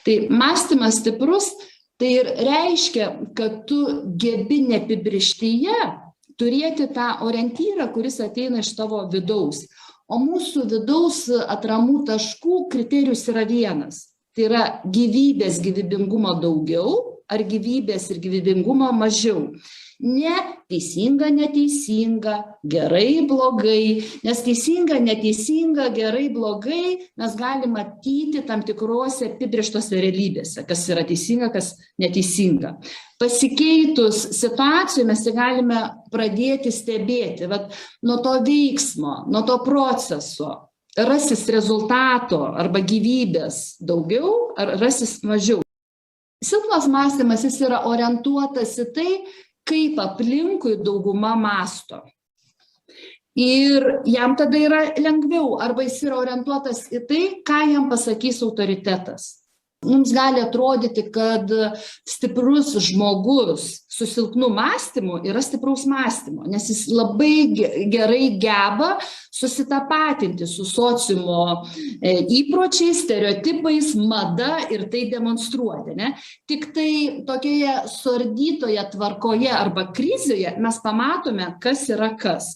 Tai mąstymas stiprus, tai ir reiškia, kad tu gebi neapibrėžtyje turėti tą orientyrą, kuris ateina iš tavo vidaus. O mūsų vidaus atramų taškų kriterijus yra vienas. Tai yra gyvybės gyvybingumo daugiau ar gyvybės ir gyvybingumo mažiau. Ne teisinga, neteisinga, gerai, blogai, nes teisinga, neteisinga, gerai, blogai mes galime matyti tam tikrose apibrėžtose realybėse, kas yra teisinga, kas neteisinga. Pasikeitus situacijų mes galime pradėti stebėti, nuo to veiksmo, nuo to proceso, rasis rezultato arba gyvybės daugiau ar rasis mažiau. Silpnas mąstymas jis yra orientuotas į tai, kaip aplinkui dauguma mąsto. Ir jam tada yra lengviau, arba jis yra orientuotas į tai, ką jam pasakys autoritetas. Mums gali atrodyti, kad stiprus žmogus su silpnu mąstymu yra stipraus mąstymo, nes jis labai gerai geba susitapatinti su sociumo įpročiais, stereotipais, mada ir tai demonstruoti. Ne? Tik tai tokioje suardytoje tvarkoje arba krizėje mes pamatome, kas yra kas.